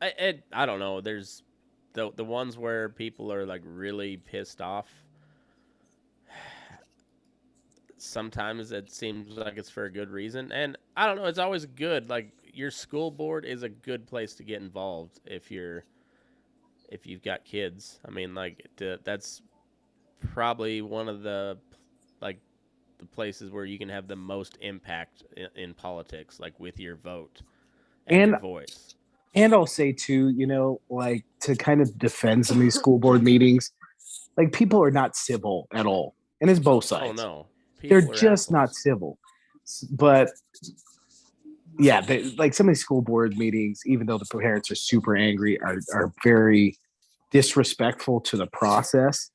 I don't know. There's the ones where people are like really pissed off. Sometimes it seems like it's for a good reason, and I don't know. It's always good. Like your school board is a good place to get involved if you've got kids. I mean, like that's probably one of the like the places where you can have the most impact in politics, like with your vote and your And voice. I'll say too, like to kind of defend some of these school board meetings, like people are not civil at all, and it's both Oh sides. no, They're people are just not assholes. civil. But yeah, like some of these school board meetings, even though the parents are super angry, are very disrespectful to the process,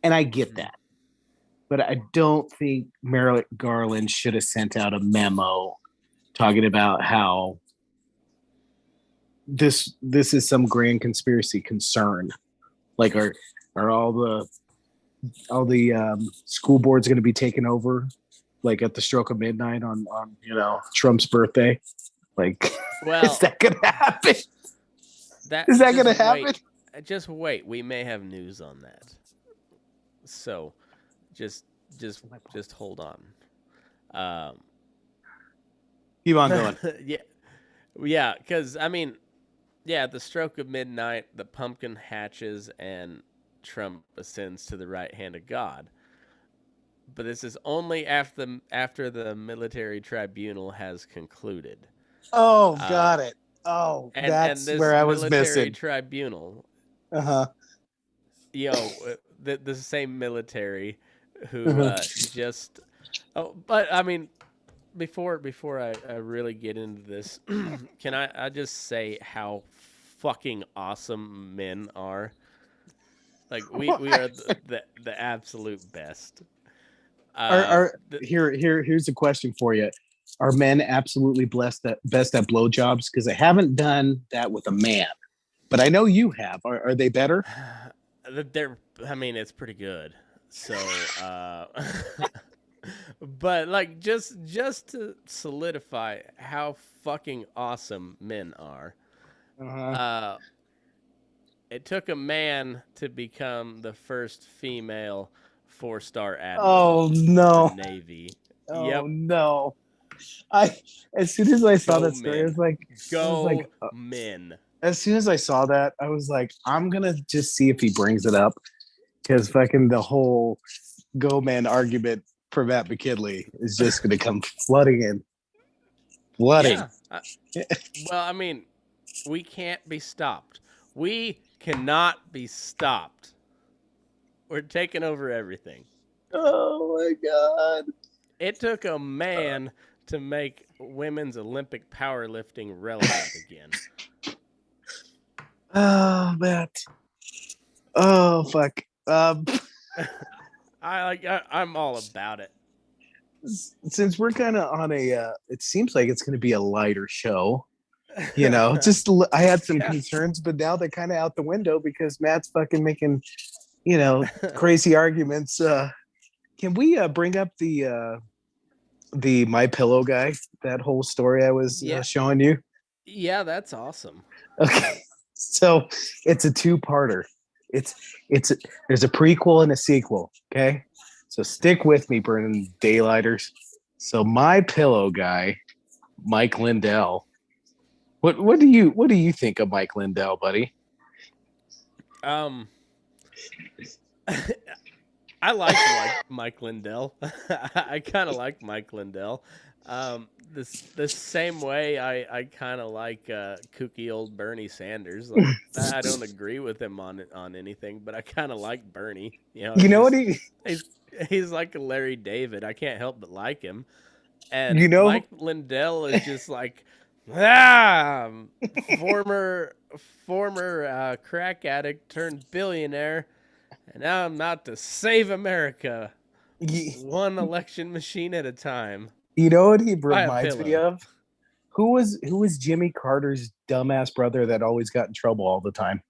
and I get Mhm. that. But I don't think Merrick Garland should have sent out a memo talking about how this is some grand conspiracy concern. Like, are all the school boards going to be taken over like at the stroke of midnight on Trump's birthday? Like, is Well, that going to happen? that Is that going to happen? just wait. We may have news on that. So just just just hold on. Um, Keep on going. yeah, yeah, because I mean, yeah, at the stroke of midnight, the pumpkin hatches and Trump ascends to the right hand of God. But this is only after the military tribunal has concluded. Oh, Uh, got it. Oh, and that's this where I was military missing. tribunal, Uh huh. the same military who Uh-huh. just oh, but I mean, before I really get into this, can I just say how fucking awesome men are? Like we are the absolute best. Are The, here's a question for you. Are men absolutely blessed at best at blowjobs? Because I haven't done that with a man, but I know you have. Are they better? they're I mean it's pretty good. So but like just to solidify how fucking awesome men are. Uh-huh. Uh it took a man to become the first female four-star admiral Oh in the no! Navy. Oh Yep. no! I As soon as I saw Go that story, men. I was like, Go men. as soon as I saw that, I was like, I'm gonna just see if he brings it up because fucking the whole go man argument for Matt McKinley is just gonna come flooding in, flooding. Yeah. Well, I mean, we can't be stopped. We cannot be stopped. We're taking over everything. Oh my god! It took a man to make women's Olympic powerlifting relevant again. Oh Matt! Oh fuck! I'm all about it. Since we're kind of on it seems like it's going to be a lighter show. Just I had some Yeah. concerns, but now they're kind of out the window because Matt's fucking making crazy arguments. Can we bring up the My Pillow guy? That whole story I was Yeah. showing you. Yeah, that's awesome. Okay, so it's a two-parter. It's it's there's a prequel and a sequel. Okay, so stick with me, burning daylighters. So My Pillow guy, Mike Lindell. What do you think of Mike Lindell, buddy? Um I like Mike Lindell. I kind of like Mike Lindell. The same way I kind of like kooky old Bernie Sanders. Like I don't agree with him on anything, but I kind of like Bernie. You know, You he's know what just he? he's he's like a Larry David. I can't help but like him. And You know? Mike Lindell is just like ah former crack addict turned billionaire, and now I'm out to save America You, one election machine at a time. you know what he Buy a reminds me pillow. of? Who was Jimmy Carter's dumbass brother that always got in trouble all the time?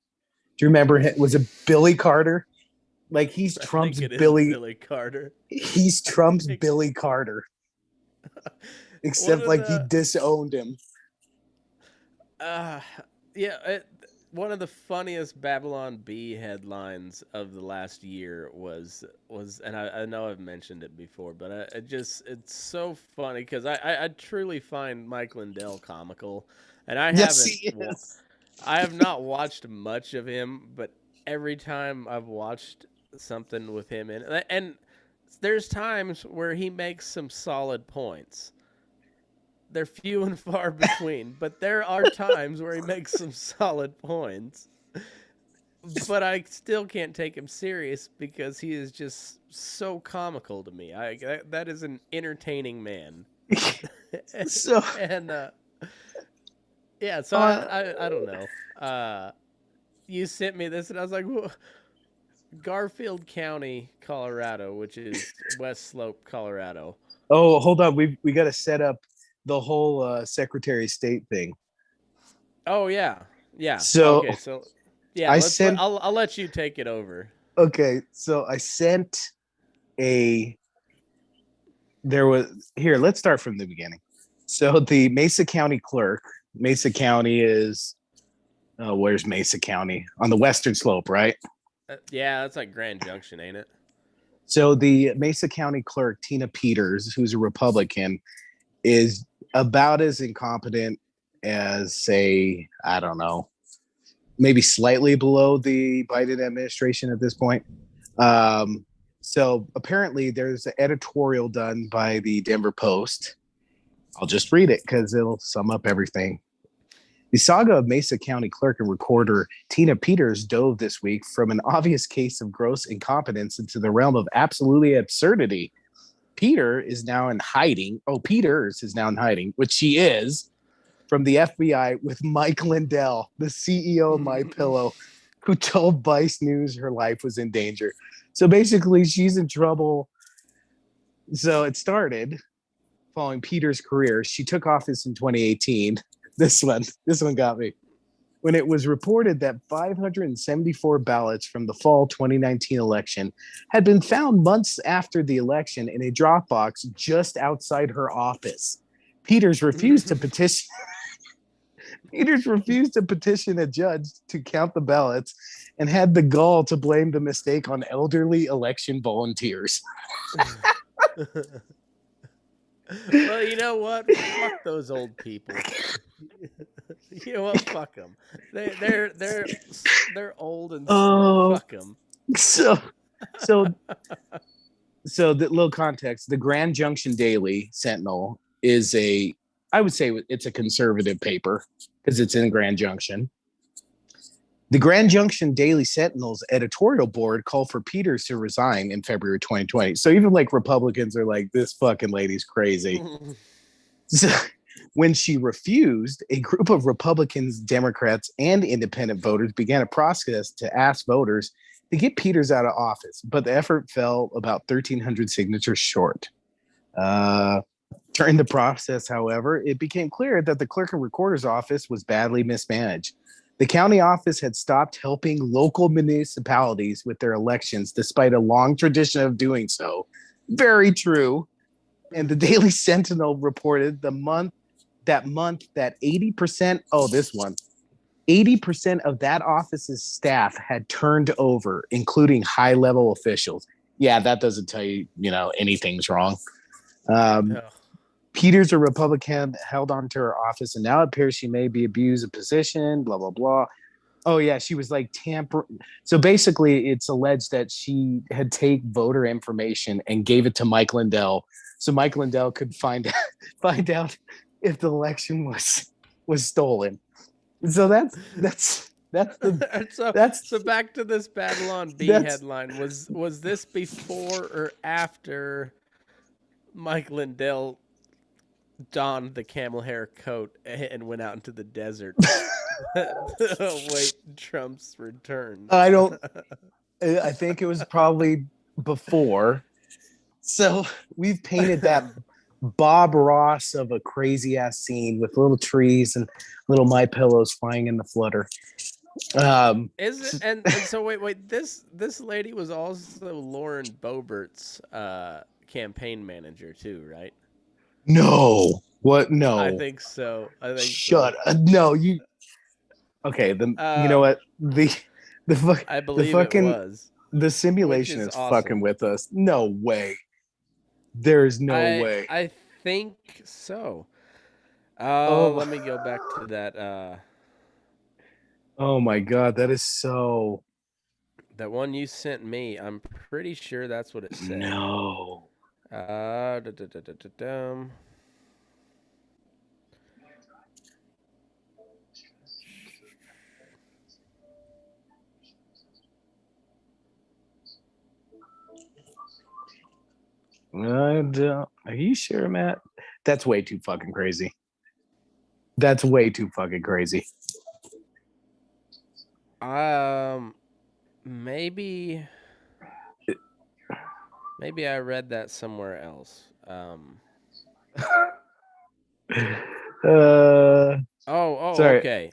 Do you remember? Was it Billy Carter? Like he's I Trump's think it is Billy. Billy Carter. He's Trump's Billy Carter, One except of like he the disowned him. uh Yeah, one of the funniest Babylon B headlines of the last year was, and I know I've mentioned it before, but it's so funny because I truly find Mike Lindell comical, and Yes, he is. I have not watched much of him, but every time I've watched something with him in, and there's times where he makes some solid points. They're few and far between, but there are times where he makes some solid points. But I still can't take him serious because he is just so comical to me. That is an entertaining man. So, And yeah, so uh, I don't know. You sent me this, and I was like, Garfield County, Colorado, which is West Slope, Colorado. oh, hold on. We got to set up the whole Secretary of State thing. Oh yeah, yeah. So Okay, so yeah, I let's let sent. I'll let you take it over. Okay, so I sent a. There was here. Let's start from the beginning. So the Mesa County clerk. Mesa County is. Oh, where's Mesa County on the western slope, right? Yeah, that's like Grand Junction, ain't it? So the Mesa County clerk, Tina Peters, who's a Republican, is about as incompetent as, say, I don't know, maybe slightly below the Biden administration at this point. Um, so apparently, there's an editorial done by the Denver Post. I'll just read it because it'll sum up everything. The saga of Mesa County clerk and recorder Tina Peters dove this week from an obvious case of gross incompetence into the realm of absolutely absurdity. Peters is now in hiding, which she is, from the FBI with Mike Lindell, the CEO of My Pillow, who told Vice News her life was in danger. So basically, she's in trouble. So it started following Peter's career. She took office in 2018. This one got me. When it was reported that 574 ballots from the fall 2019 election had been found months after the election in a drop box just outside her office. Peters refused to petition Peters refused to petition a judge to count the ballots and had the gall to blame the mistake on elderly election volunteers. Well, you know what? Fuck those old people. You know what? Fuck them. They're old and slow. Oh, Fuck them. so so so the little context, the Grand Junction Daily Sentinel is a, I would say it's a conservative paper because it's in Grand Junction. The Grand Junction Daily Sentinel's editorial board called for Peters to resign in February 2020. So even like Republicans are like, this fucking lady's crazy. So, when she refused, a group of Republicans, Democrats, and independent voters began a process to ask voters to get Peters out of office, but the effort fell about 1,300 signatures short. Uh, During the process, however, it became clear that the clerk and recorder's office was badly mismanaged. The county office had stopped helping local municipalities with their elections despite a long tradition of doing so. Very true. And the Daily Sentinel reported that 80%, oh, this one, 80% of that office's staff had turned over, including high level officials. Yeah, that doesn't tell you, anything's wrong. Um, Ugh. Peters, a Republican, held on to her office, and now it appears she may be abused of position, blah, blah, blah. Oh, yeah, she was like tampering. So basically, it's alleged that she had taken voter information and gave it to Mike Lindell, so Mike Lindell could find out if the election was stolen. So so that's so back to this Babylon B that's headline. Was this before or after Mike Lindell donned the camel hair coat and went out into the desert wait Trump's return? I don't. I think it was probably before. So we've painted that Bob Ross of a crazy ass scene with little trees and little my pillows flying in the flutter. Is it? And so wait. This lady was also Lauren Boebert's campaign manager too, right? No, what? I No, think so. I think so. shut. No, you. Okay, the you know Um, what the fuck I the believe it fucking was, the which simulation is is fucking awesome. with us. No way. There's no way. I think so. Oh Let me go back to that oh my god, that is so that one you sent me. I'm pretty sure that's what it said. no. Da-da-da-da-dum. Are you sure, Matt? That's way too fucking crazy. That's way too fucking crazy. Um, maybe maybe I read that somewhere else. uh, sorry. Okay.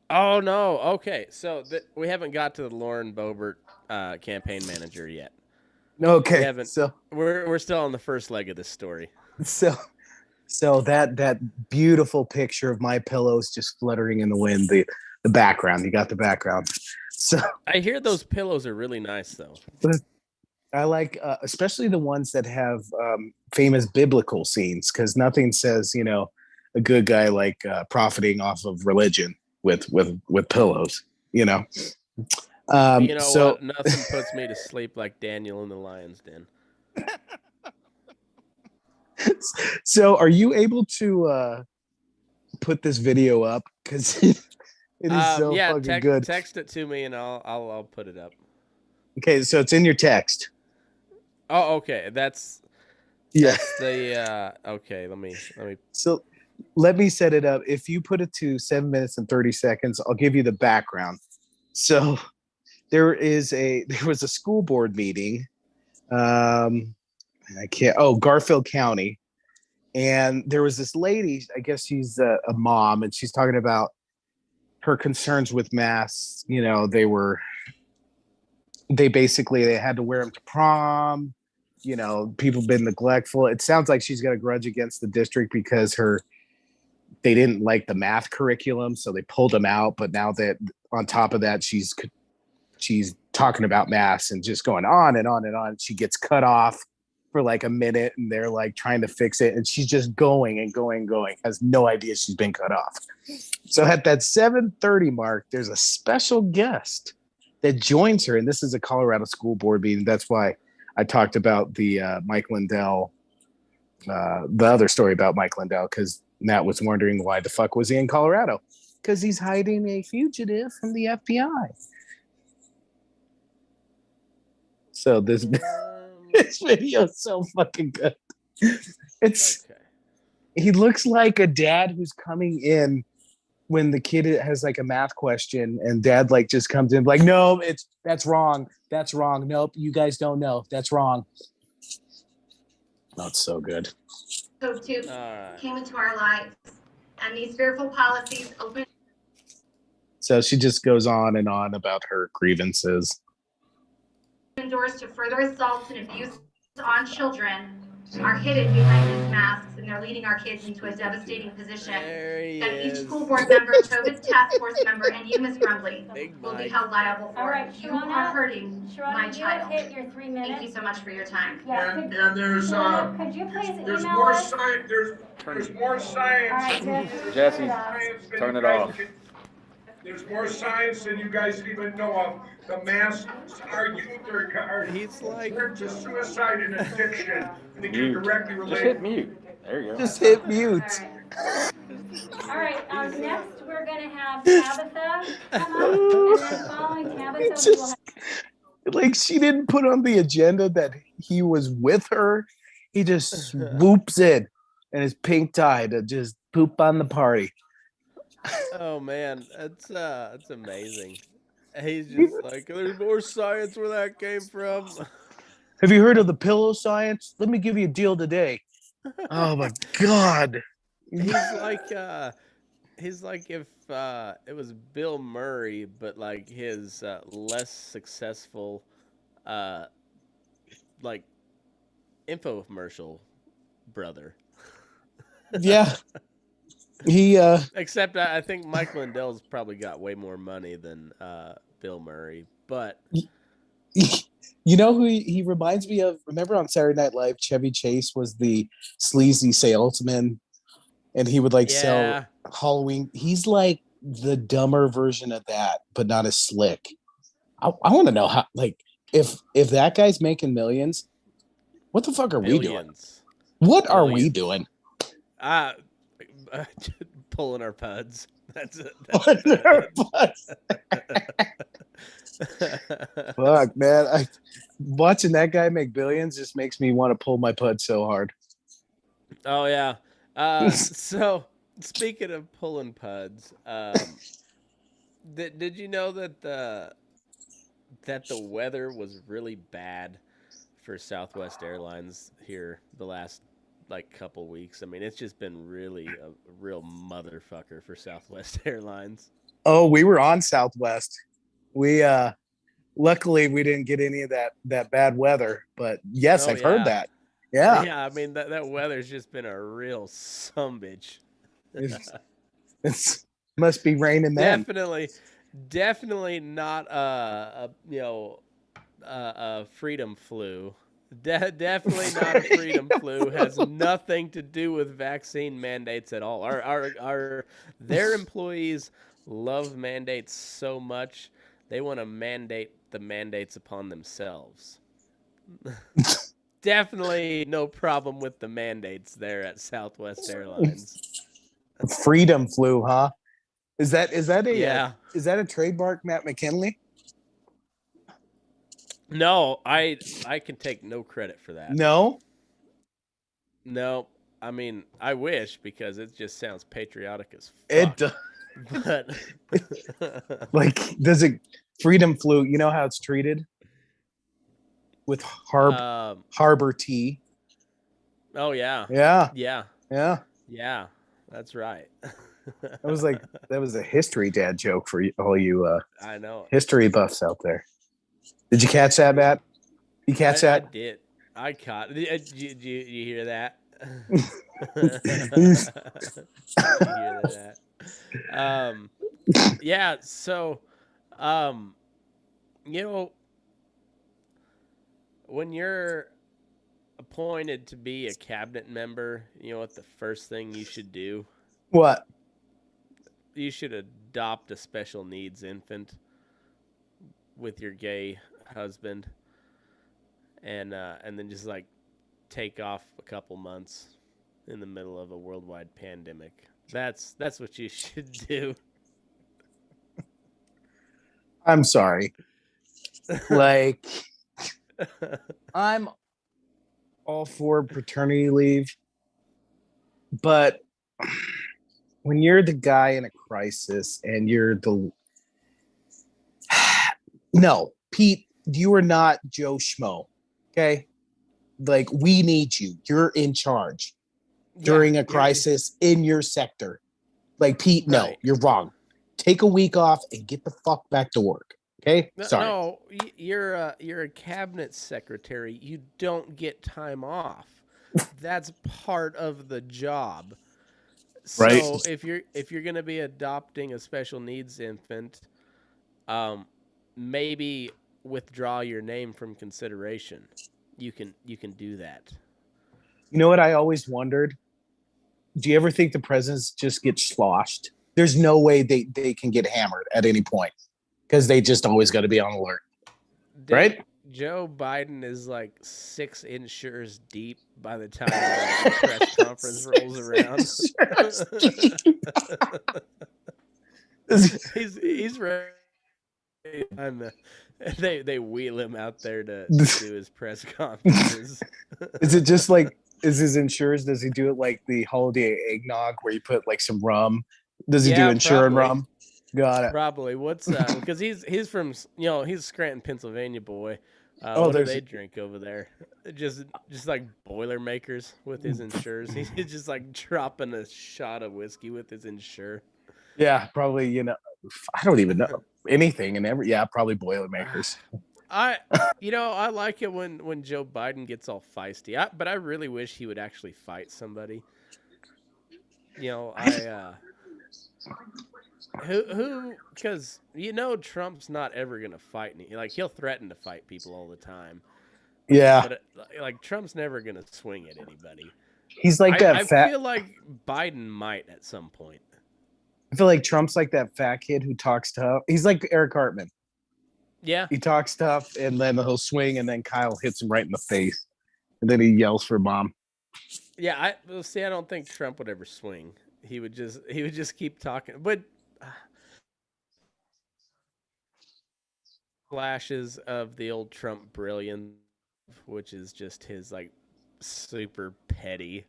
Oh no. Okay. So we haven't got to the Lauren Boebert campaign manager yet. We Okay, haven't. We're still on the first leg of this story. so so that beautiful picture of my pillows just fluttering in the wind. The background. You got the background. So I hear those pillows are really nice though. I like, especially the ones that have famous biblical scenes, because nothing says a good guy like profiting off of religion with pillows. You know. You know So what? Nothing puts me to sleep like Daniel in the lion's den. so are you able to put this video up? Because it is so Yeah. fucking good. Text it to me and I'll put it up. Okay, so it's in your text. Oh, okay. Yeah. That's the okay, let me So let me set it up. If you put it to 7 minutes and 30 seconds, I'll give you the background. So there was a school board meeting. I can't. Oh, Garfield County, and there was this lady. I guess she's a mom, and she's talking about her concerns with masks. They basically they had to wear them to prom. People been neglectful. It sounds like she's got a grudge against the district because her they didn't like the math curriculum, so they pulled them out. But now that on top of that, she's talking about math and just going on and on and on. She gets cut off for like a minute, and they're like trying to fix it, and she's just going and going and going. Has no idea she's been cut off. So at that 7:30 mark, there's a special guest that joins her, and this is a Colorado school board meeting. That's why I talked about the Mike Lindell, the other story about Mike Lindell, because Matt was wondering why the fuck was he in Colorado? Because he's hiding a fugitive from the FBI. So this this video is so fucking good. It's okay. he looks like a dad who's coming in when the kid has like a math question, and dad like just comes in like, no, that's wrong. That's wrong. Nope, you guys don't know. That's wrong. That's so good. All right. Came into our lives, and these fearful policies open. So she just goes on and on about her grievances. Doors to further assaults and abuse on children are hidden behind these masks, and they're leading our kids into a devastating position. There he That each is. school board member, COVID's task force member, and you, Ms. Grumbly, Big will be Mike. held liable for. All right, You are hurting Sharona, my you child. have hit your 3 minutes. Thank you so much for your time. Yeah, And there's Sharona, could you please there's email more us? science. There's more science. All right, There's Jesse, more turn it off. science than Turn you it guys off. can. There's more science than you guys even know of. The masks, our youth are He's like turned to suicide and addiction. I think you're Mute. directly Just hit related. mute. There you go. Just hit mute. All right, next we're gonna have Tabitha come up, and then following Tabitha, It's we will just have. like she didn't put on the agenda that he was with her. He just swoops in and his pink tie to just poop on the party. oh man, that's amazing. He's just like, there's more science where that came from. Have you heard of the pillow science? Let me give you a deal today. Oh my god. he's like he's like if it was Bill Murray, but like his less successful uh like infomercial brother. Yeah. He Except I think Mike Lindell's probably got way more money than Bill Murray. But you know who he reminds me of? Remember on Saturday Night Live, Chevy Chase was the sleazy salesman, and he would like sell yeah, Halloween. He's like the dumber version of that, but not as slick. I want to know how, like, if that guy's making millions, what the fuck are we doing? billions, What are we billions. doing? Uh, pulling our puds. That's about it. Fuck, man. Watching that guy make billions just makes me want to pull my pud so hard. Oh yeah. So speaking of pulling puds, did you know that the weather was really bad for Southwest Airlines here the last like couple weeks? I mean, it's just been really a real motherfucker for Southwest Airlines. Oh, we were on Southwest. We luckily we didn't get any of that bad weather, but yes, Oh I've heard yeah. that. Yeah. Yeah, I mean that weather's just been a real sumbitch. It's, it's must be raining then. Definitely not a freedom flu. Definitely not a freedom flu. Has nothing to do with vaccine mandates at all. Our their employees love mandates so much they want to mandate the mandates upon themselves. Definitely no problem with the mandates there at Southwest Airlines. Freedom flu, huh? Is that Yeah. is that a trademark, Matt McKinley? No, I can take no credit for that. No. No, I mean I wish because it just sounds patriotic as It fuck. But like does it freedom flu? You know how it's treated with um, harbor tea. oh yeah, Yeah, yeah, yeah. yeah, that's right. That was a history dad joke for all you I know. history buffs out there. Did you catch that, Matt? You catch I that? did. I caught. Did you hear that? Did you hear that? Yeah. So, um, you know, when you're appointed to be a cabinet member, you know what the first thing you should do? What? You should adopt a special needs infant with your gay husband, and then just like take off a couple months in the middle of a worldwide pandemic. That's what you should do. I'm sorry. Like I'm all for paternity leave, but when you're the guy in a crisis and you're the no, Pete, you are not Joe Schmo. Okay? Like we need you. You're in charge Yeah, during a crisis in your sector. Like Pete, no, right. you're wrong. Take a week off and get the fuck back to work. Okay? No, Sorry. no, you're a cabinet secretary. You don't get time off. That's part of the job. Right? So if you're gonna be adopting a special needs infant, um, maybe withdraw your name from consideration. You can do that. You know what I always wondered? Do you ever think the presidents just get sloshed? There's no way they can get hammered at any point because they just always got to be on alert, Dude, right? Joe Biden is like 6 insurers deep by the time the press conference rolls around. he's ready. They wheel him out there to do his press conferences. Is it just like is his insurance? Does he do it like the holiday eggnog where you put like some rum? Does he do Yeah, insurance probably. rum? Got it. Probably. What's because he's from he's a Scranton, Pennsylvania boy. Oh, What do there's they drink over there? Just like Boilermakers with his insurers. He's just like dropping a shot of whiskey with his insure. yeah, probably I don't even know anything and probably Boilermakers. I like it when Joe Biden gets all feisty. But I really wish he would actually fight somebody. You know, I because Trump's not ever gonna fight any. Like he'll threaten to fight people all the time, Yeah, but like Trump's never gonna swing at anybody. he's like that I fat. feel like Biden might at some point. I feel like Trump's like that fat kid who talks tough. He's like Eric Cartman. Yeah, He talks tough, and then he'll swing, and then Kyle hits him right in the face, and then he yells for mom. yeah. See. I don't think Trump would ever swing. He would just keep talking. But flashes of the old Trump brilliance, which is just his like super petty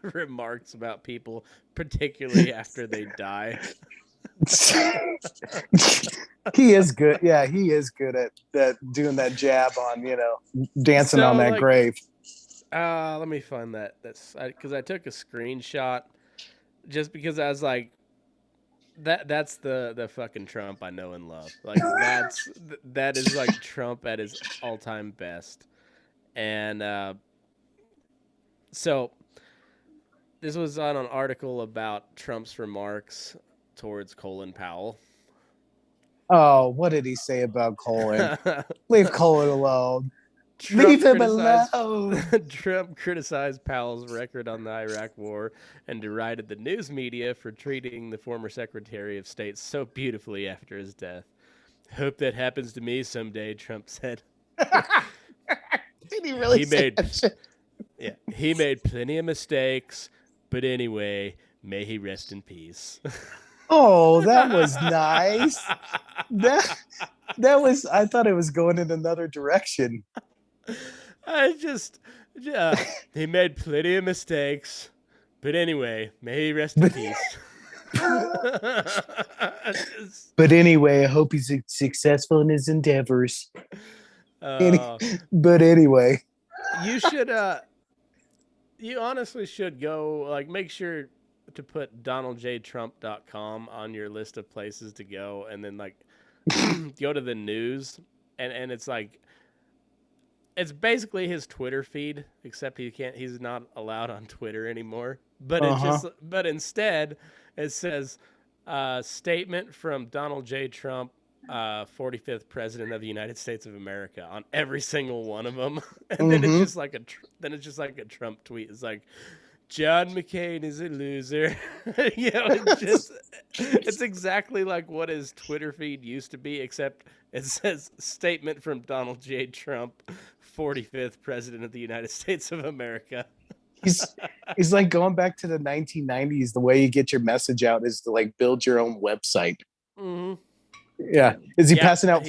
remarks about people, particularly after they die. He is good. Yeah, he is good at that doing that jab on, dancing on that grave. Let me find that. That's because I took a screenshot just because I was like, that's the fucking Trump I know and love. Like that is like Trump at his all time best. And so this was on an article about Trump's remarks towards Colin Powell. Oh, what did he say about Colin? Leave Colin alone. Trump Leave him alone. Trump criticized Powell's record on the Iraq War and derided the news media for treating the former Secretary of State so beautifully after his death. Hope that happens to me someday, Trump said. Did he really say that shit? Yeah, he made plenty of mistakes, but anyway, may he rest in peace. Oh, that was nice. That was. I thought it was going in another direction. He made plenty of mistakes, but anyway, may he rest in peace. But anyway, I hope he's successful in his endeavors. But anyway, you should. You honestly should go. Like, make sure to put donaldjtrump.com on your list of places to go, and then like go to the news, and it's like. It's basically his Twitter feed, except he's not allowed on Twitter anymore. But but instead it says statement from Donald J. Trump, 45th President of the United States of America on every single one of them. And then it's just like a Trump tweet. It's like, John McCain is a loser. It's exactly like what his Twitter feed used to be, except it says statement from Donald J. Trump, 45th President of the United States of America. He's like going back to the 1990s. The way you get your message out is to like build your own website. Mm-hmm. Yeah. Is he passing out?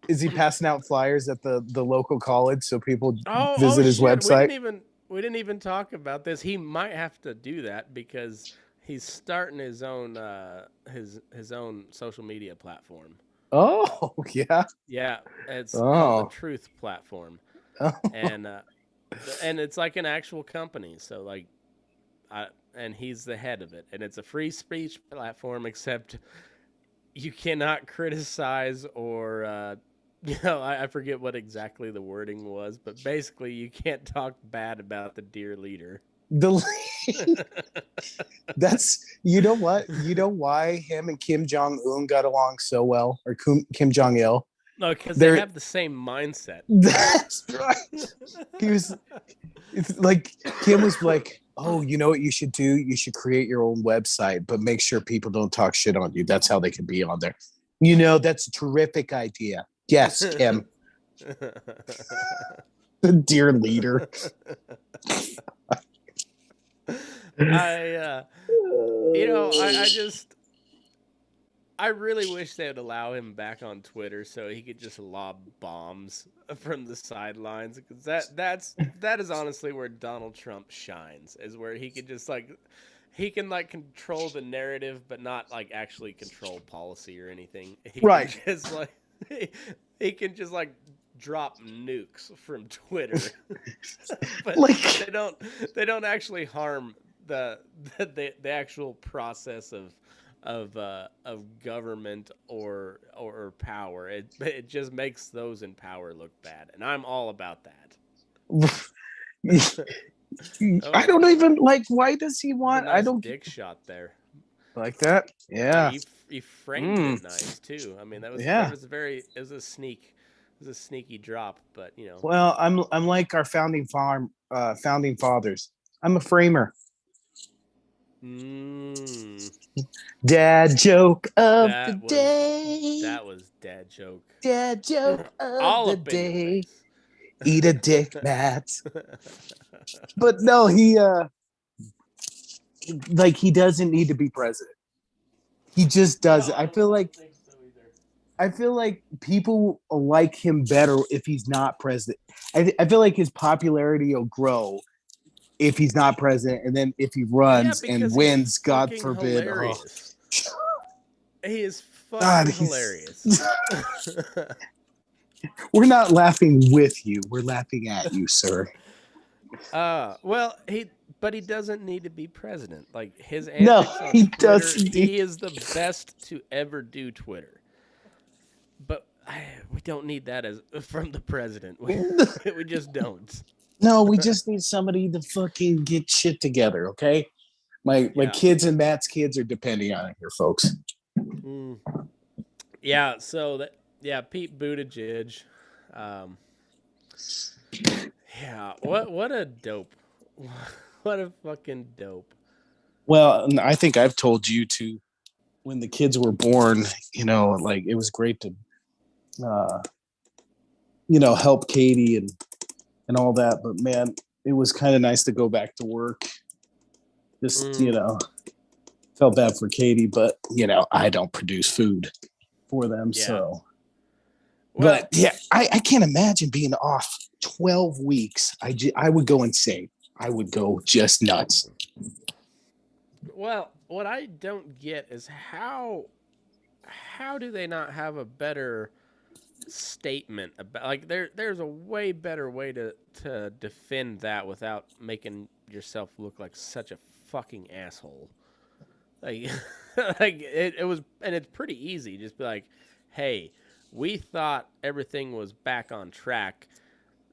Is he passing out flyers at the local college so people visit his website? We didn't even talk about this. He might have to do that because he's starting his own his own social media platform. Oh, yeah. Yeah, it's called the Truth platform. Oh. And it's like an actual company. So like and he's the head of it, and it's a free speech platform, except you cannot criticize or I forget what exactly the wording was, but basically you can't talk bad about the dear leader. That's what? You know why him and Kim Jong-un got along so well, or Kim Jong-il? No, because they have the same mindset. That's right. It's like Kim was like, oh, you know what you should do? You should create your own website, but make sure people don't talk shit on you. That's how they can be on there. That's a terrific idea. Yes, Kim. The dear leader. I really wish they would allow him back on Twitter so he could just lob bombs from the sidelines, because that is honestly where Donald Trump shines, is where he could just he can control the narrative but not actually control policy or anything. Right. He can just drop nukes from Twitter. But they don't actually harm the actual process of government or power. It just makes those in power look bad, and I'm all about that. I don't even like. Why does he It's a want? I nice don't dick shot there. like that. Like Yeah. he framed Mm. it nice too. I mean, that Yeah. was very it was a sneak, it was a sneaky drop, but you know. Well, I'm like our founding fathers. I'm a framer. Mm, Dad joke of the that was day. that was dad joke. Dad joke of All the up in your day. face. Eat a dick, Matt. But no, he like he doesn't need to be president. He just No, doesn't. I don't think so either. I feel like people like him better if he's not president. I feel like his popularity will grow if he's not president, and then if he Yeah, runs and because he's wins, God fucking forbid. Oh hilarious. He is God, fucking hilarious. we're not laughing with you. We're laughing at you, sir. Well, he doesn't need to be president. Like his No, antics on he Twitter, doesn't. he is the best to ever do Twitter. But we don't need that as from the president. We just don't. No, we just need somebody to fucking get shit together, okay? My Yeah. kids and Matt's kids are depending on it here, folks. Mm. Yeah. So that Pete Buttigieg. Um, yeah. What a dope. What a fucking dope. Well, I think I've told you to when the kids were born, like it was great to uh help Katie and all that, but man, it was kind of nice to go back to work. Just, felt bad for Katie, but I don't produce food for them, Yeah. so Well, but yeah, I can't imagine being off 12 weeks. I would go insane. I would go just nuts. Well, what I don't get is how do they not have a better statement about like there's a way better way to defend that without making yourself look like such a fucking asshole. Like like it was and it's pretty easy. Just be like, "Hey, we thought everything was back on track.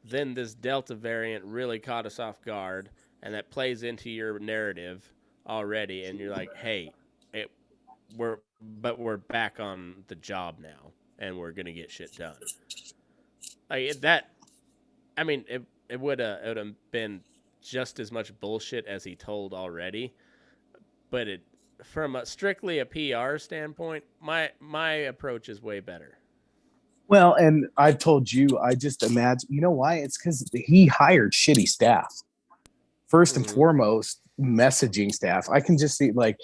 Then this Delta variant really caught us off guard, and that plays into your narrative already. And you're like, hey, we're back on the job now, and we're gonna get shit done. Like that. I mean, it would have been just as much bullshit as he told already, but it from strictly a PR standpoint, my approach is way better. Well, and I've told you, I just imagine, you know why? It's because he hired shitty staff. First and foremost, messaging staff. I can just see, like,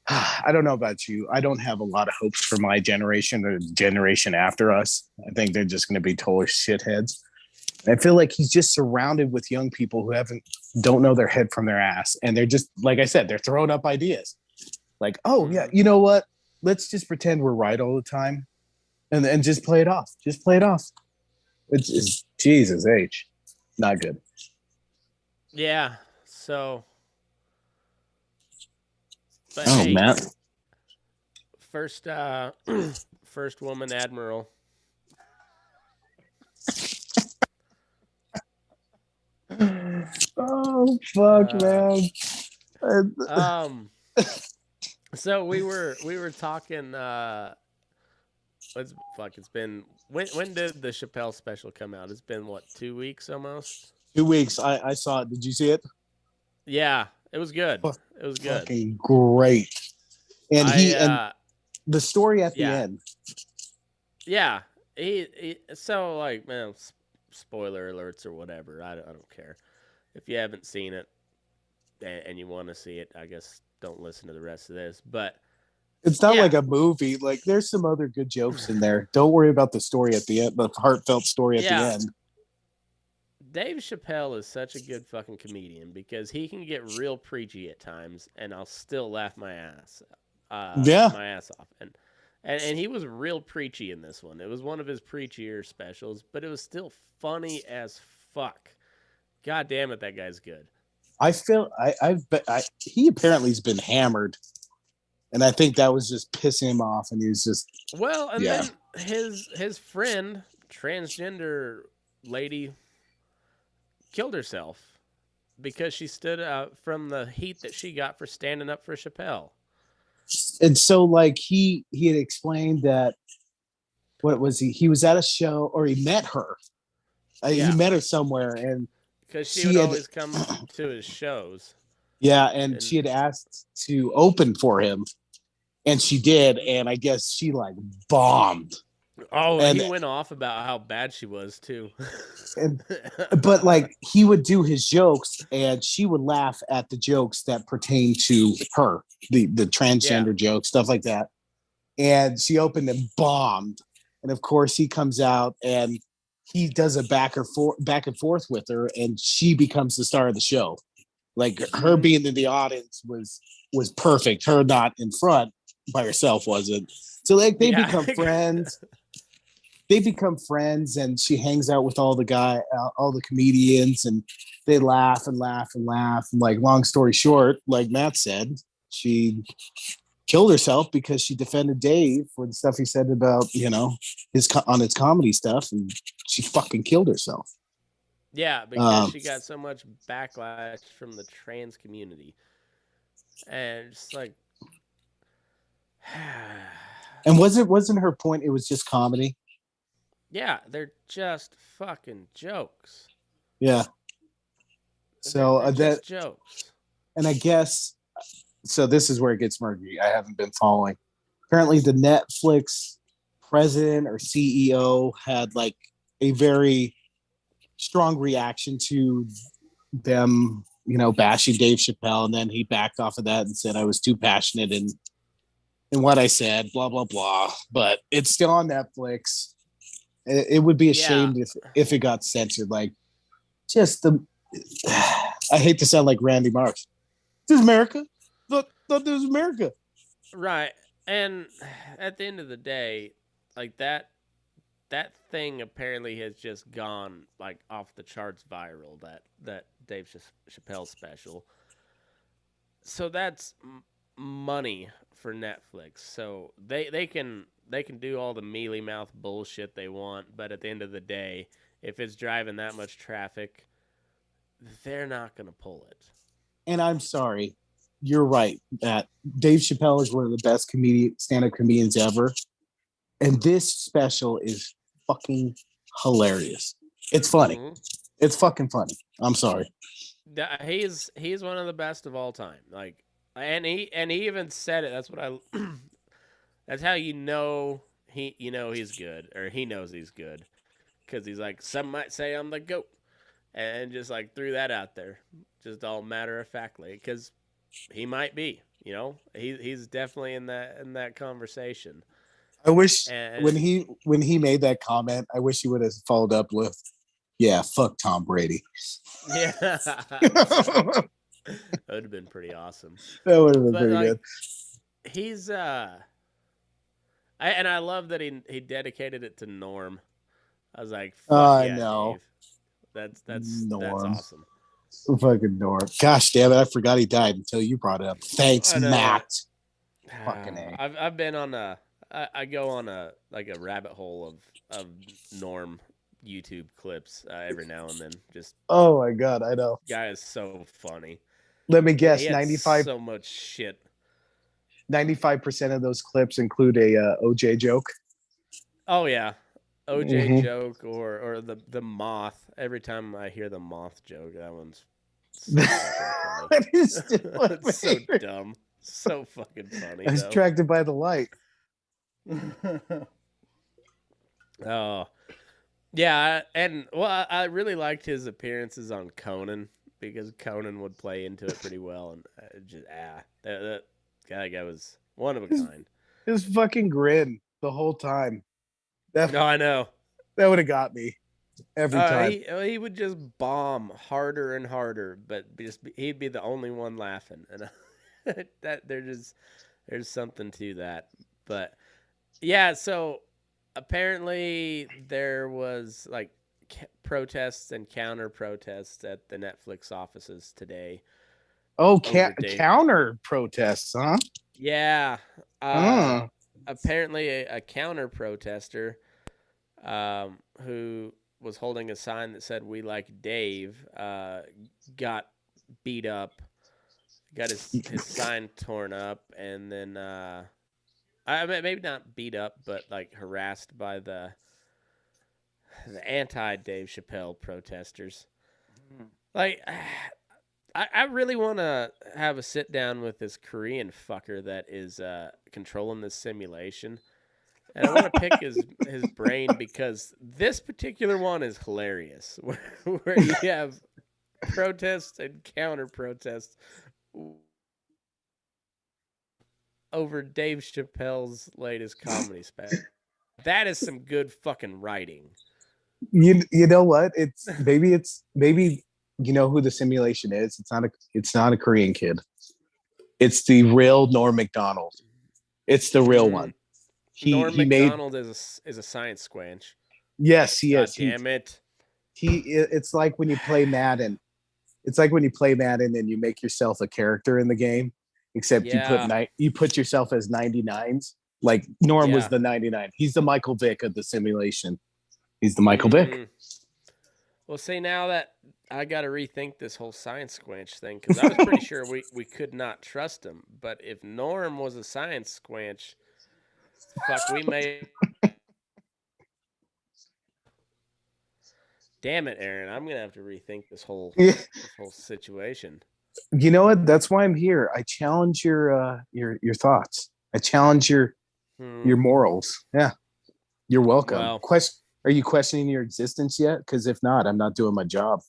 I don't know about you. I don't have a lot of hopes for my generation or the generation after us. I think they're just going to be total shitheads. I feel like he's just surrounded with young people who don't know their head from their ass. And they're just, like I said, they're throwing up ideas. Like, oh, yeah, you know what? Let's just pretend we're right all the time. And just play it off. Just play it off. It's Jesus H. Not good. Yeah. So. But Oh, hey, Matt. First, first woman admiral. Oh fuck, man. So we were talking. It's been when did the Chappelle special come out? It's been what, 2 weeks almost. 2 weeks. I saw it. Did you see it? Yeah, it was good. It was good. Fucking great. And and the story at the end. Yeah, he so like, man, spoiler alerts or whatever. I don't care if you haven't seen it and you want to see it. I guess don't listen to the rest of this, but. It's not like a movie. Like, there's some other good jokes in there. Don't worry about the story at the end, the heartfelt story at the end. Dave Chappelle is such a good fucking comedian because he can get real preachy at times, and I'll still laugh my ass, my ass off. And he was real preachy in this one. It was one of his preachier specials, but it was still funny as fuck. God damn it, that guy's good. I feel he apparently has been hammered. And I think that was just pissing him off, and he was just then his friend, transgender lady, killed herself. because she stood out from the heat that she got for standing up for Chappelle. And so like he had explained that what was he was at a show or he met her. He Yeah, met her somewhere and because she she would had always come to his shows. yeah, and And she had asked to open for him and she did and I guess she like bombed. oh, And he went off about how bad she was too. and but like he would do his jokes and she would laugh at the jokes that pertain to her, the Yeah. transgender jokes, stuff like that. And she opened and bombed. And of course he comes out and he does a back and forth with her and she becomes the star of the show. Like her being in the audience was perfect. Her not in front by herself wasn't. So like they Yeah. become friends. They become friends and she hangs out with all the comedians and they laugh and laugh and laugh. And like long story short, like Matt said, she killed herself because she defended Dave for the stuff he said about, his on his comedy stuff and she fucking killed herself. Yeah, because she got so much backlash from the trans community. And just like And wasn't her point it was just comedy? yeah, they're just fucking jokes. Yeah. So they're that just jokes. and I guess so this is where it gets murky. I haven't been following. Apparently the Netflix president or CEO had like a very strong reaction to them, bashing Dave Chappelle, and then he backed off of that and said I was too passionate in what I said, blah blah blah. But it's still on Netflix. It would be a shame if it got censored. Like, just the. I hate to sound like Randy Marsh. This is America. Thought this was America. Right, and at the end of the day, like that thing apparently has just gone like off the charts viral. That Dave Chappelle special. So that's money for Netflix. So they can do all the mealy mouth bullshit they want, but at the end of the day, if it's driving that much traffic, they're not going to pull it. And I'm sorry, you're right that Dave Chappelle is one of the best stand-up comedians ever, and this special is fucking hilarious. It's funny. Mm-hmm. It's fucking funny. I'm sorry. He's one of the best of all time. Like, and he even said it. That's what I. That's how he's good, or he knows he's good, because he's like, some might say I'm the GOAT, and just like threw that out there, just all matter of factly, because he might be. He's definitely in that conversation. I wish when he made that comment, I wish he would have followed up with, "Yeah, fuck Tom Brady." Yeah, that would have been pretty awesome. That would have been pretty good. He's I love that he dedicated it to Norm. I was like, fuck yeah, know. Dave. That's awesome. Fucking Norm. Gosh damn it, I forgot he died until you brought it up. Thanks, Matt. Fucking A. I've been on I go on a rabbit hole of Norm YouTube clips every now and then. Just oh my god, I know. Guy is so funny. Let me guess, he 95. So much shit. 95% of those clips include a OJ joke. Oh yeah, OJ joke or the moth. Every time I hear the moth joke, that one's so funny. That is still it's so dumb, so fucking funny. I was attracted by the light. Oh, yeah, and well, I really liked his appearances on Conan because Conan would play into it pretty well, and that guy was one of a kind. His fucking grin the whole time. No, I know. That would have got me every time. He would just bomb harder and harder, but he'd be the only one laughing, and there's something to that. But yeah, so apparently there was like protests and counter protests at the Netflix offices today. Oh, counter protests, huh? Yeah. Apparently a counter protester who was holding a sign that said "We like Dave" got beat up, got his sign torn up, and then I mean, maybe not beat up, but like harassed by the anti Dave Chappelle protesters. Like, I really want to have a sit down with this Korean fucker that is controlling this simulation. And I want to pick his brain because this particular one is hilarious, where you have protests and counter protests over Dave Chappelle's latest comedy special. That is some good fucking writing. You know what? Maybe you know who the simulation is. It's not a Korean kid. It's the real Norm Macdonald. It's the real one. Norm He made Macdonald is a science squanch. yes, he God is. damn it. It's like when you play Madden. It's like when you play Madden and you make yourself a character in the game, except Yeah. you put yourself as 99s. Like Norm was Yeah. the 99. He's the Michael Vick of the simulation. He's the Michael Vick. Well, see, now that I got to rethink this whole science squanch thing, because I was pretty sure we could not trust him. But if Norm was a science squanch, fuck, we may. Damn it, Aaron! I'm gonna have to rethink this whole situation. You know what? That's why I'm here. I challenge your thoughts. I challenge your morals. Yeah, you're welcome. Well, Are you questioning your existence yet? Because if not, I'm not doing my job.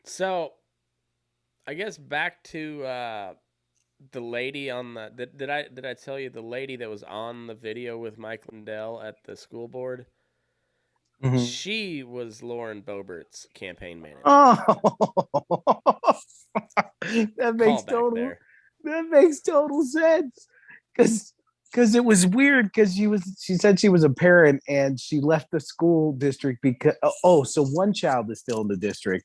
So, I guess back to the lady on the did I tell you the lady that was on the video with Mike Lindell at the school board? Mm-hmm. She was Lauren Boebert's campaign manager. Oh, that makes total sense. Because it was weird because she said she was a parent and she left the school district because so one child is still in the district.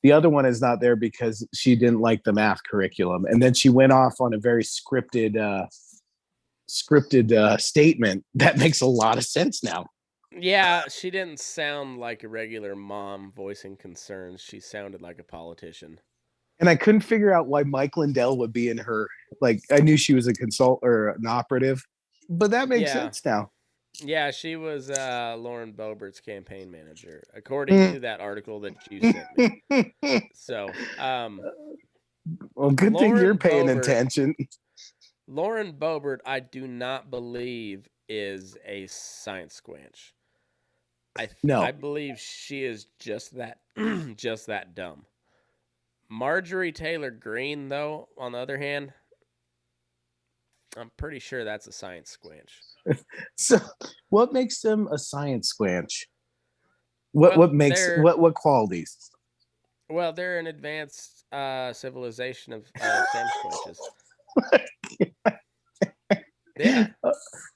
The other one is not there because she didn't like the math curriculum. And then she went off on a very scripted statement that makes a lot of sense now. Yeah, she didn't sound like a regular mom voicing concerns. She sounded like a politician. And I couldn't figure out why Mike Lindell would be in her. Like, I knew she was a consult or an operative, but that makes sense now. Yeah, she was Lauren Boebert's campaign manager, according to that article that you sent me. So, well, good thing you're paying attention. Lauren Boebert, I do not believe is a science squanch. I believe she is just that, just that dumb. Marjorie Taylor Greene, though, on the other hand, I'm pretty sure that's a science squanch. So, what makes them a science squanch? What qualities? Well, they're an advanced civilization of sand squanches. Yeah.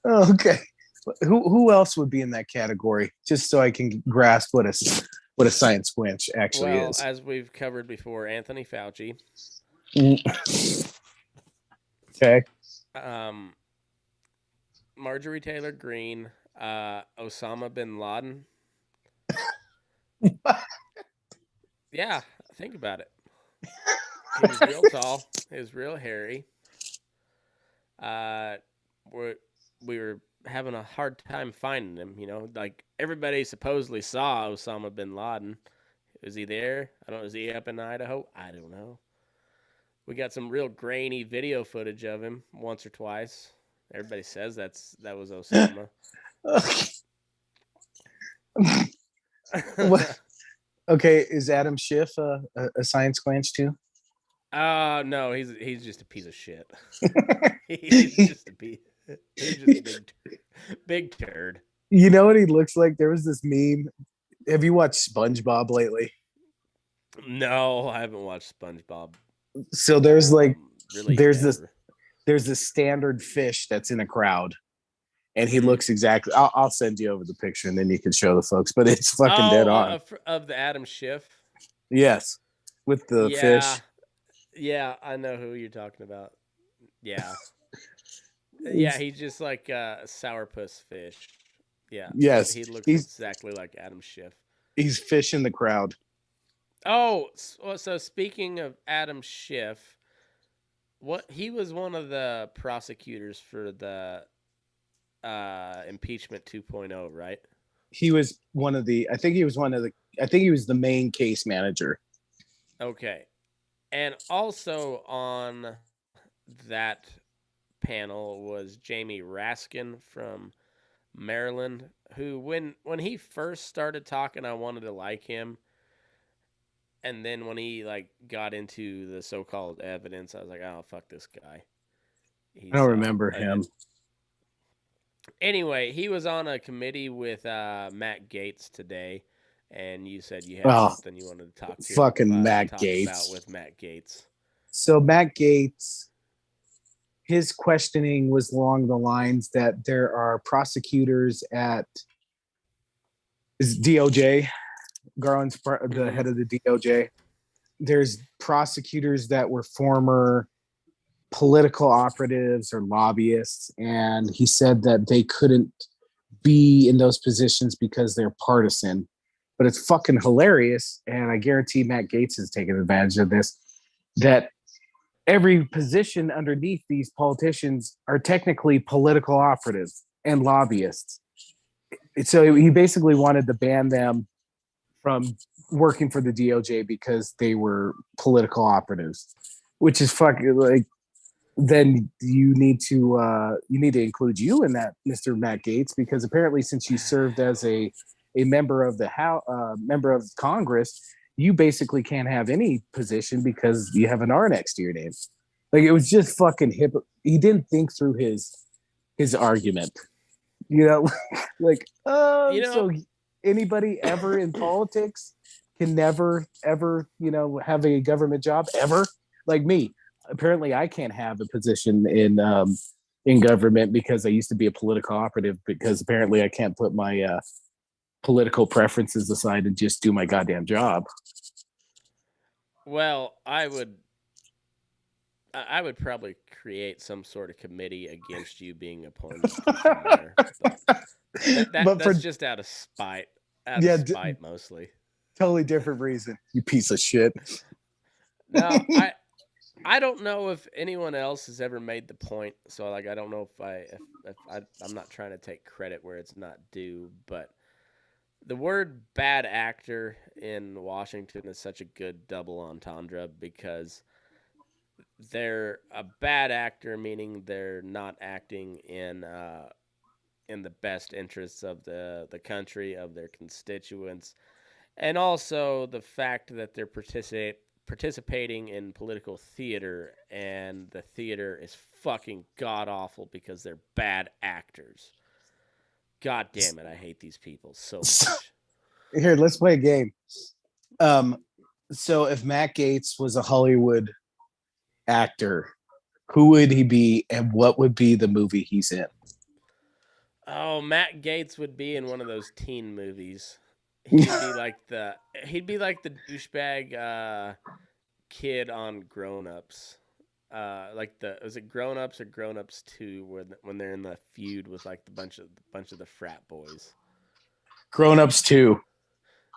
Okay. Who else would be in that category? Just so I can grasp what a science squanch actually is. Well, as we've covered before, Anthony Fauci. Okay. Marjorie Taylor Greene, Osama bin Laden. Yeah, think about it. He was real tall. He was real hairy. We were having a hard time finding him. You know, like everybody supposedly saw Osama bin Laden. Was he there? I don't know. Is he up in Idaho? I don't know. We got some real grainy video footage of him once or twice. Everybody says that was Osama. Okay, is Adam Schiff a science squanch too? No, he's just a piece of shit. He's just a big turd. You know what he looks like? There was this meme. Have you watched SpongeBob lately? No, I haven't watched SpongeBob. So there's this standard fish that's in a crowd, and he looks exactly. I'll send you over the picture, and then you can show the folks. But it's fucking dead on. Of the Adam Schiff. Yes, with the fish. Yeah, I know who you're talking about. Yeah. Yeah, he's just like a sourpuss fish. Yeah. Yes. He looks exactly like Adam Schiff. He's fish in the crowd. Oh, so speaking of Adam Schiff, what he was one of the prosecutors for the impeachment 2.0, right? He was one of the. I think he was one of the. I think he was the main case manager. Okay. And also on that panel was Jamie Raskin from Maryland, who when he first started talking, I wanted to like him, and then when he like got into the so-called evidence, I was like, oh fuck this guy. I don't He's remember him. anyway. He was on a committee with Matt Gaetz today, and you said you had Oh, something you wanted to fucking Matt talk about Gaetz. with Matt Gaetz. So Matt Gaetz, his questioning was along the lines that there are prosecutors at is DOJ. Garland's the head of the DOJ. There's prosecutors that were former political operatives or lobbyists, and he said that they couldn't be in those positions because they're partisan. But it's fucking hilarious, and I guarantee Matt Gaetz is taking advantage of this. That every position underneath these politicians are technically political operatives and lobbyists. So he basically wanted to ban them from working for the DOJ because they were political operatives, which is fucking like. Then you need to include you in that, Mr. Matt Gaetz, because apparently since you served as a member of the House, member of Congress, you basically can't have any position because you have an R next to your name. Like it was just fucking hip. He didn't think through his argument. You know, like so anybody ever in politics can never ever have a government job ever. Like me, apparently I can't have a position in government because I used to be a political operative, because apparently I can't put my political preferences aside and just do my goddamn job. Well, I would probably create some sort of committee against you being appointed somewhere. But that's just out of spite. Mostly. Totally different reason. You piece of shit. No, I don't know if anyone else has ever made the point. So like I don't know if I'm not trying to take credit where it's not due, but the word bad actor in Washington is such a good double entendre because they're a bad actor, meaning they're not acting in the best interests of the country, of their constituents, and also the fact that they're participating in political theater, and the theater is fucking god awful because they're bad actors. God damn it, I hate these people so much. Here, let's play a game. So if Matt Gaetz was a Hollywood actor, who would he be, and what would be the movie he's in? Oh, Matt Gaetz would be in one of those teen movies. He'd be like the douchebag kid on Grown Ups. Was it Grown Ups or Grown Ups 2 when they're in the feud with like the bunch of the frat boys. Grown Ups 2.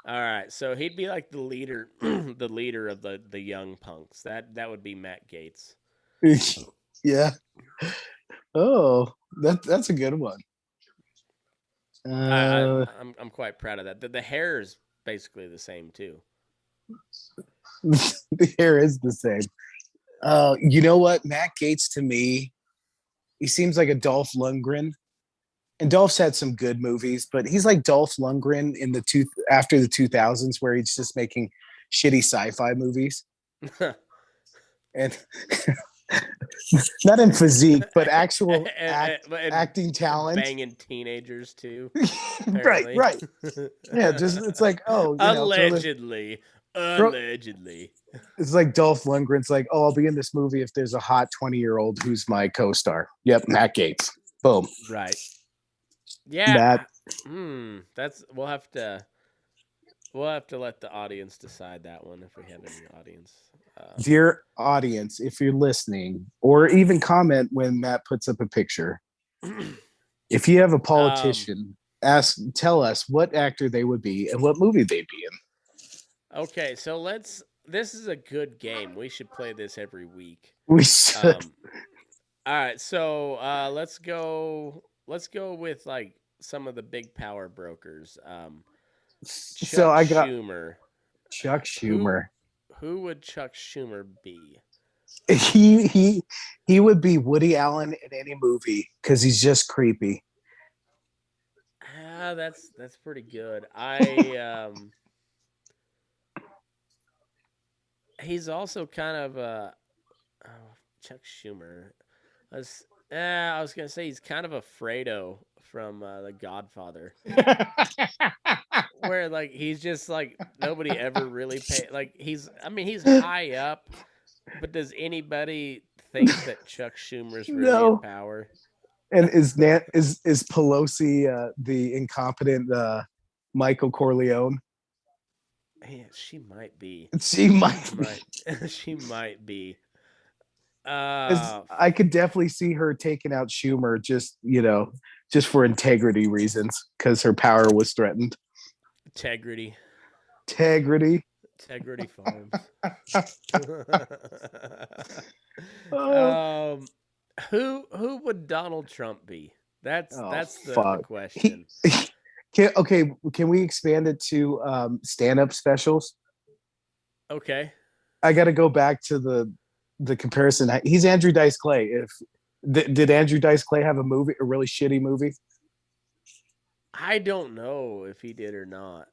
All right, so he'd be like the leader the leader of the young punks. That would be Matt Gaetz. Yeah. Oh, that's a good one. I'm quite proud of that. The hair is basically the same too. The hair is the same. You know what? Matt Gaetz to me, he seems like a Dolph Lundgren. And Dolph's had some good movies, but he's like Dolph Lundgren in after the 2000s, where he's just making shitty sci-fi movies. And not in physique, but actual acting talent. Banging teenagers too. Right. Yeah, just it's like, allegedly. It's like Dolph Lundgren's like, oh, I'll be in this movie if there's a hot 20-year-old who's my co-star. Yep, Matt Gaetz. Boom. Right. Yeah. We'll have to let the audience decide that one if we have any audience. Dear audience, if you're listening, or even comment when Matt puts up a picture, if you have a politician, tell us what actor they would be and what movie they'd be in. Okay, so let's. This is a good game. We should play this every week. We should. Um, all right, so let's go. Let's go with like some of the big power brokers. So Chuck I got Schumer. Chuck Who Schumer. who would Chuck Schumer be? He he he would be Woody Allen in any movie because he's just creepy. That's pretty good. He's also kind of oh, Chuck Schumer. I was gonna say he's kind of a Fredo from The Godfather, where like he's just like nobody ever really pay. Like I mean, he's high up, but does anybody think that Chuck Schumer's really in No. power? And is Pelosi the incompetent Michael Corleone? Yeah, she might be. She might She be. might. She might be. 'Cause Uh, I could definitely see her taking out Schumer just for integrity reasons because her power was threatened. integrity. Integrity. Integrity Farms. Oh, um, who would Donald Trump be? oh That's the fuck. question. Can we expand it to stand-up specials? Okay. I got to go back to the comparison. He's Andrew Dice Clay. If did Andrew Dice Clay have a really shitty movie? I don't know if he did or not.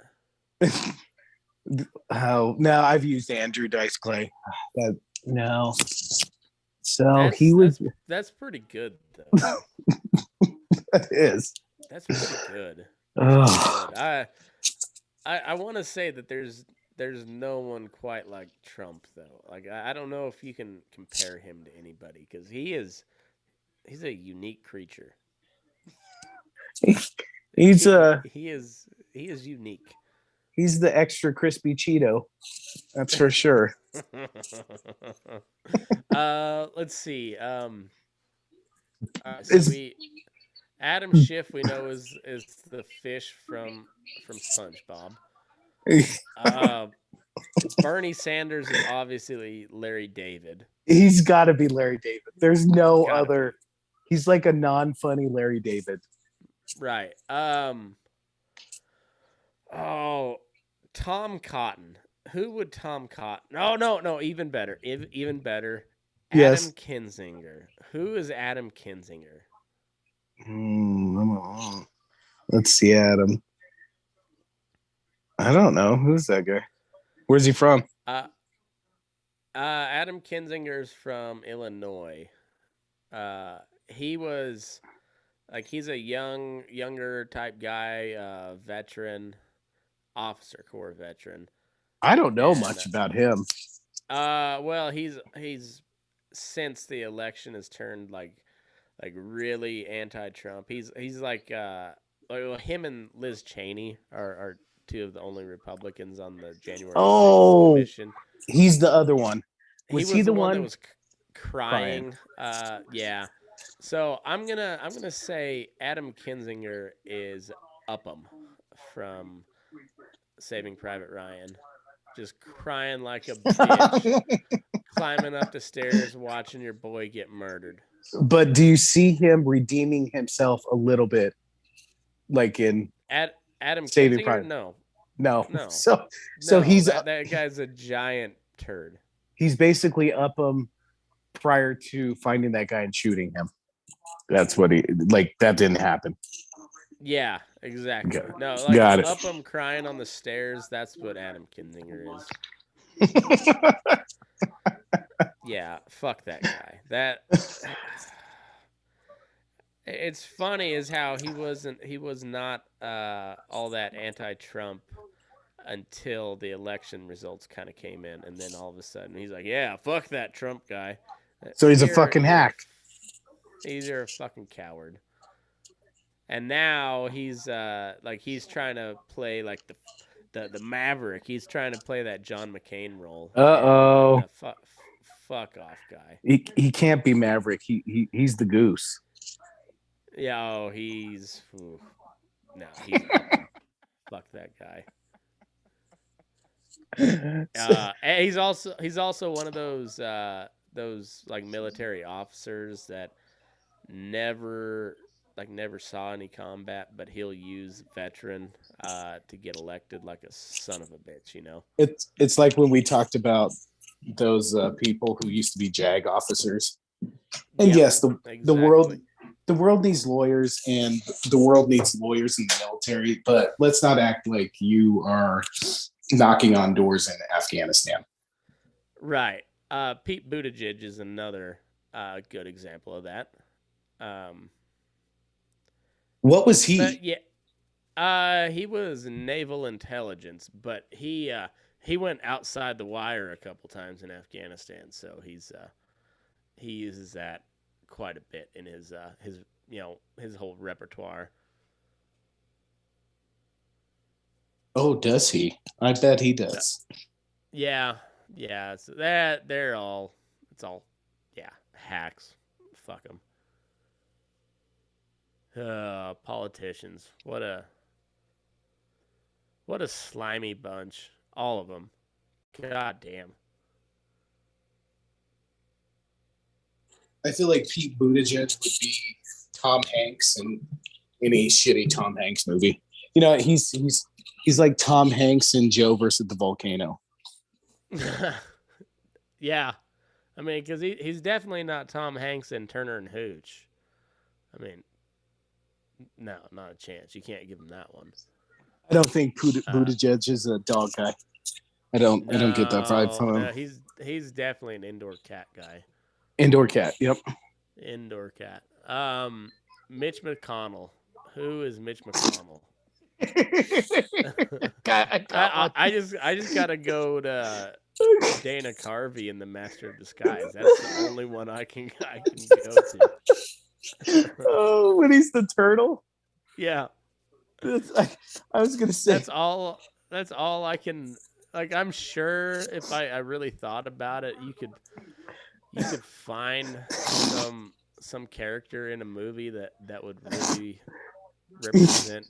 Oh no, I've used Andrew Dice Clay. That no. So That's he would. that's that's pretty good though. That is. That's pretty good. That's pretty Oh, good. I want to say that there's no one quite like Trump though. Like I don't know if you can compare him to anybody because he's a unique creature. he's He is unique. he's the extra crispy Cheeto. That's for sure. Let's see. All right, so Is we Adam Schiff we know is the fish from SpongeBob. Uh, Bernie Sanders is obviously Larry David. he's got to be Larry David. There's no Gotta be. other. He's like a non-funny Larry David. Right. Oh, Tom Cotton. Who would Tom Cotton? No, no, no. Even better. Even better. Adam Yes. Kinzinger. Who is Adam Kinzinger? Let's see, Adam. I don't know. Who's that guy? Where's he from? Adam Kinzinger's from Illinois. He was like he's a younger type guy, veteran, officer corps veteran, I don't know and much about him. well, he's since the election has turned like really anti-Trump. He's like well, him and Liz Cheney are two of the only Republicans on the January 6th Oh, commission. he's the other one. He Was he was the the one that one? was crying. Yeah. So I'm gonna say Adam Kinzinger is Upham from Saving Private Ryan, just crying like a bitch, climbing up the stairs, watching your boy get murdered. But do you see him redeeming himself a little bit, like in Adam Saving Kinzinger? Private? No, No. no, So no. That guy's a giant turd. he's basically Upham prior to finding that guy and shooting him. That's what he like. That didn't happen. Yeah, exactly. Got, No, like got it. Upham crying on the stairs. That's what Adam Kinzinger is. Yeah, fuck that guy. That it's funny is how he was not all that anti-Trump until the election results kind of came in, and then all of a sudden he's like, yeah, fuck that Trump guy. So he's a fucking hack. You're a fucking coward. And now he's like he's trying to play like the Maverick. He's trying to play that John McCain role. Uh-oh. Fuck off, guy. He can't be Maverick. He's the goose. Yeah, no, he's fuck that guy. And he's also one of those like military officers that never never saw any combat, but he'll use veteran to get elected like a son of a bitch, you know. It's like when we talked about those people who used to be JAG officers. And Yep, yes, the world exactly. the world needs lawyers, and the world needs lawyers in the military. But let's not act like you are knocking on doors in Afghanistan. Right. Pete Buttigieg is another good example of that. Um, What was but he? yeah, he was naval intelligence, but he went outside the wire a couple times in Afghanistan, so he uses that quite a bit in his his whole repertoire. Oh, does he? I bet he No, does. yeah, yeah. So that they're all it's all yeah hacks. Fuck them. Politicians. What a slimy bunch. All of them. God damn. I feel like Pete Buttigieg would be Tom Hanks in any shitty Tom Hanks movie. You know, he's like Tom Hanks in Joe versus the volcano. Yeah. I mean, because he's definitely not Tom Hanks in Turner and Hooch. I mean, no, not a chance. You can't give him that one. I don't think Uh, Buttigieg is a dog guy. I don't get that vibe no, from him. no, he's definitely an indoor cat guy. Indoor cat. Yep. Indoor cat. Mitch McConnell. Who is Mitch McConnell? I got one. I just gotta go to Dana Carvey in The Master of Disguise. That's the only one I can go to. Oh, when he's the turtle. Yeah, I was gonna say. that's all. That's all I can. Like, I'm sure if I really thought about it, you could find some character in a movie that would really represent.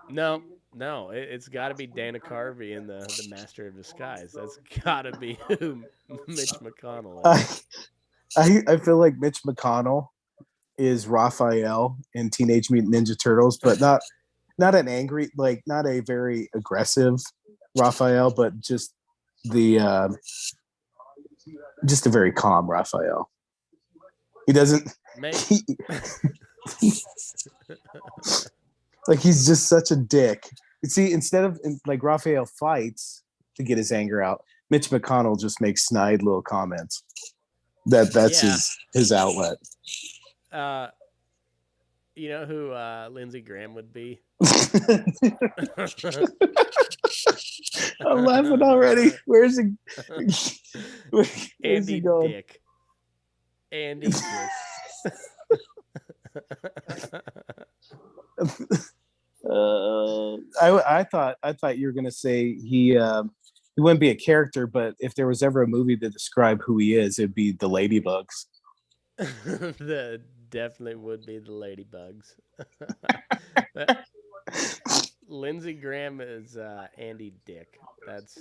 No, no, it's got to be Dana Carvey in the Master of Disguise. That's got to be who Mitch McConnell I, is. I feel like Mitch McConnell is Raphael in Teenage Mutant Ninja Turtles, but not an angry, like not a very aggressive Raphael, but the just a very calm Raphael. He doesn't. Maybe. He, like he's just such a dick. You see, instead of like Raphael fights to get his anger out, Mitch McConnell just makes snide little comments. That's Yeah. his outlet. Uh, you know who Lindsey Graham would be? I'm laughing already. Where's he? Where's Andy he going? Dick. Andy Dick. I thought you were gonna say he wouldn't be a character, but if there was ever a movie to describe who he is, it'd be the Ladybugs. The definitely would be the Ladybugs. Lindsey Graham is Andy Dick. That's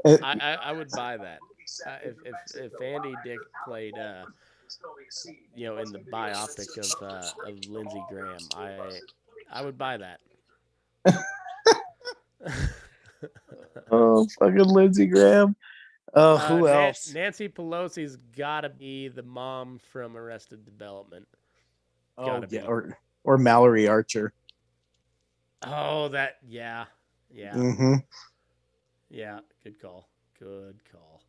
I would buy that. If Andy Dick played in the biopic of Lindsey Graham, I would buy that. Oh, fucking Lindsey Graham. Oh, who else? Nancy Pelosi's got to be the mom from Arrested Development. Oh, yeah, or Mallory Archer. Oh, yeah. Mm-hmm. Yeah, good call. Good call.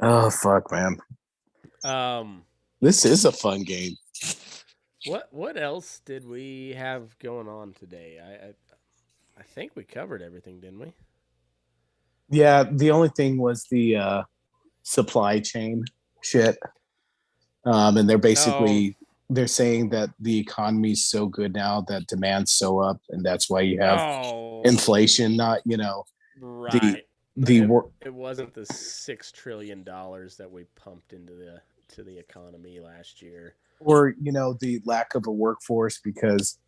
Oh, fuck, man. This is a fun game. What else did we have going on today? I think we covered everything, didn't we? Yeah, the only thing was the supply chain shit. And they're saying that the economy is so good now that demand's so up, and that's why you have inflation. Not right. It wasn't the $6 trillion that we pumped into the economy last year, or the lack of a workforce because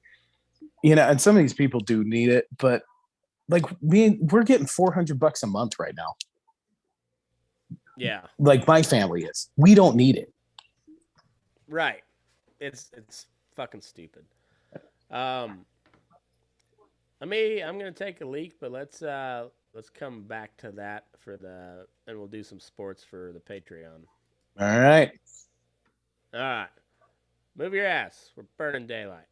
And some of these people do need it, but like we're getting $400 a month right now. Yeah. Like my family is. We don't need it. Right. It's fucking stupid. I'm gonna take a leak, but let's come back to that and we'll do some sports for the Patreon. All right. All right. Move your ass. We're burning daylight.